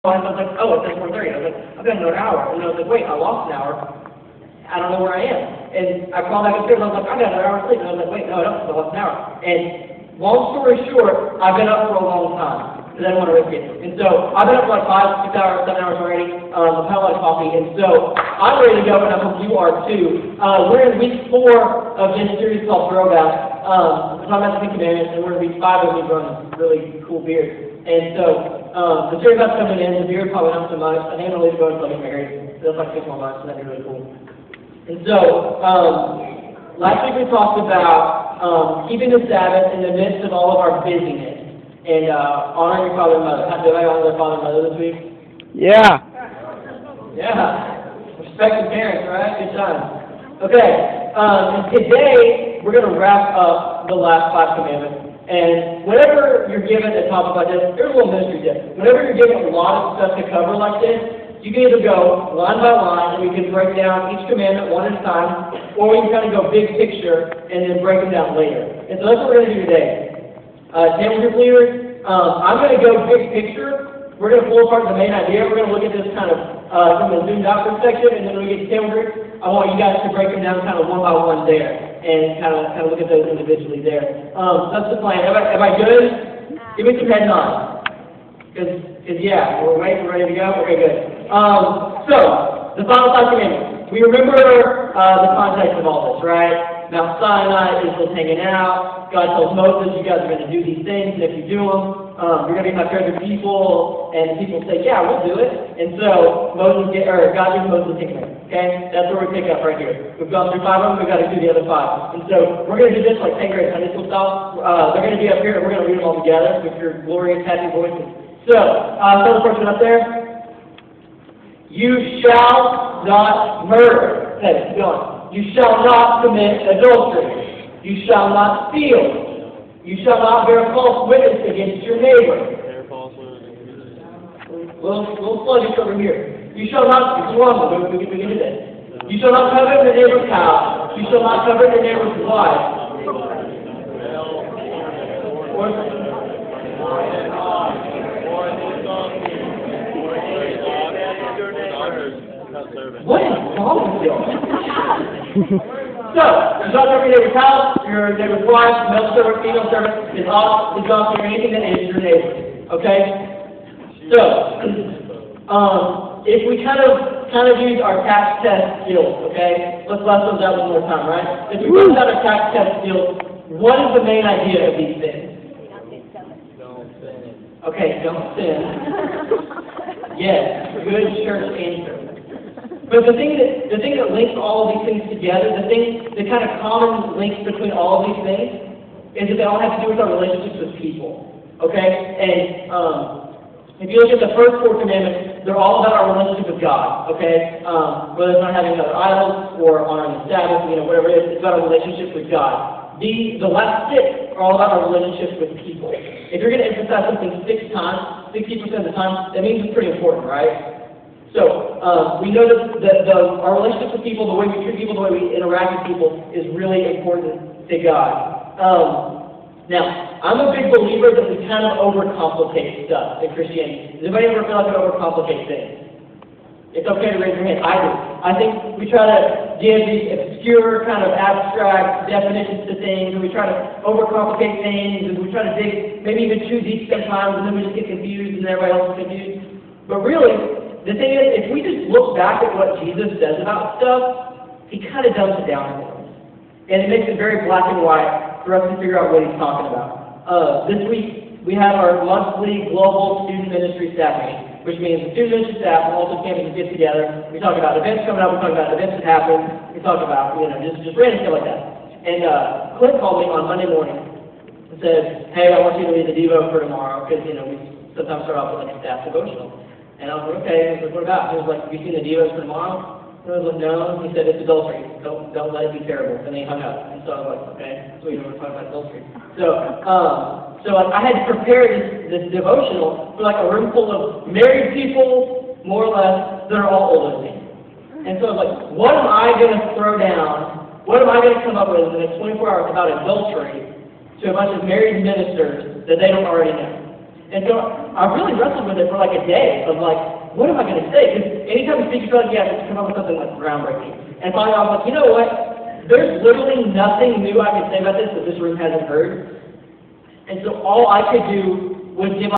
I was like, oh, it's like 4:30. I was like, I've got another hour. And I was like, wait, I lost an hour. I don't know where I am. And I crawled back upstairs. I was like, I got another hour of sleep. And I was like, wait, no, I don't. I lost an hour. And long story short, I've been up for a long time because I didn't want to risk it. And so I've been up for like 5, 6 hours, 7 hours already. I've had a lot of coffee. And so I'm ready to go, and I hope you are too. We're in week 4 of this series called Throwback. We're talking about the 10 Commandments, and we're in week 5 of me growing this really cool beard. And so the series that's coming in, the beard probably not so much. I think I'm going to leave it going until I get married. So that's like 6 more months, and that'd be really cool. And so last week we talked about keeping the Sabbath in the midst of all of our busyness and honoring your father and mother. Did I honor their father and mother this week? Yeah. Yeah. Respect the parents, right? Good time. Okay. And today we're going to wrap up the last 5 commandments. And whenever you're given a topic like this, here's a little mystery tip. Whenever you're given a lot of stuff to cover like this, you can either go line by line, and we can break down each commandment one at a time, or we can kind of go big picture and then break them down later. And so that's what we're going to do today. Table group leaders, I'm going to go big picture. We're going to pull apart the main idea. We're going to look at this kind of from a zoomed out perspective, and then when we get to table group, I want you guys to break them down kind of one by one there, and kind of look at those individually there. That's the plan. Am I good? Give me some head nods. Because yeah, we're ready to go? Okay, good. So, the final 5 commandments. We remember the context of all this, right? Mount Sinai, Israel's hanging out. God tells Moses, you guys are going to do these things, and if you do them, you're going to be my favorite people. And people say, yeah, we'll do it. And so, God gives Moses the 10 commandments, okay? That's where we pick up right here. We've gone through 5 of them, we've got to do the other 5. And so, we're going to do this like 10th grade Sunday school style. They're going to be up here, and we're going to read them all together with your glorious, happy voices. So, tell the person up there. You shall not murder. Okay, keep going. You shall not commit adultery. You shall not steal. You shall not bear false witness against your neighbor. Little sluggish over here. You shall not, this is one, we can do this. You shall not covet your neighbor's house. You shall not covet your neighbor's wife. What is wrong with you? So, you don't cover your neighbor's house, your neighbor's wife, male servant, female servant, is off, is off, or anything that is your neighbor. Okay? So, if we kind of use our tax test skills, okay? Let's blast those out one more time, right? If we use out our tax test skills, what is the main idea of these things? Don't sin. Okay, don't sin. Yes, good church answer. But the thing that links all of these things together, the kind of common links between all of these things, is that they all have to do with our relationships with people. Okay? And if you look at the first 4 commandments, they're all about our relationship with God. Okay? Whether it's not having other idols or honoring the Sabbath, whatever it is, it's about our relationship with God. The last 6 are all about our relationships with people. If you're going to emphasize something 6 times, 60% of the time, that means it's pretty important, right? So, we know that our relationships with people, the way we treat people, the way we interact with people, is really important to God. Now, I'm a big believer that we kind of overcomplicate stuff in Christianity. Does anybody ever feel like we overcomplicate things? It's okay to raise your hand. I do. I think we try to give these obscure, kind of abstract definitions to things, and we try to overcomplicate things, and we try to dig maybe even too deep sometimes, and then we just get confused, and everybody else is confused. But really, the thing is, if we just look back at what Jesus says about stuff, he kind of dumps it down for us. And it makes it very black and white for us to figure out what he's talking about. This week, we have our monthly global student ministry staff meeting, which means the student ministry staff from all the campuses get together. We talk about events coming up, we talk about events that happen, we talk about, just random stuff like that. And Clint called me on Monday morning and said, hey, I want you to lead the Devo for tomorrow, because, we sometimes start off with like a staff devotional. And I was like, okay. I was like, what about? He was like, have you seen the Devos for tomorrow? And I was like, no. He said, it's adultery. Don't let it be terrible. And then he hung up. And so I was like, okay, so we were talking about adultery. So I had to prepare this devotional for like a room full of married people, more or less, that are all older than me. And so I was like, what am I going to throw down? What am I going to come up with in the next 24 hours about adultery to a bunch of married ministers that they don't already know? And so I really wrestled with it for like a day of like, what am I going to say? Because anytime you speak, you feel like you have to come up with something like groundbreaking. And finally I was like, you know what? There's literally nothing new I can say about this that this room hasn't heard. And so all I could do was give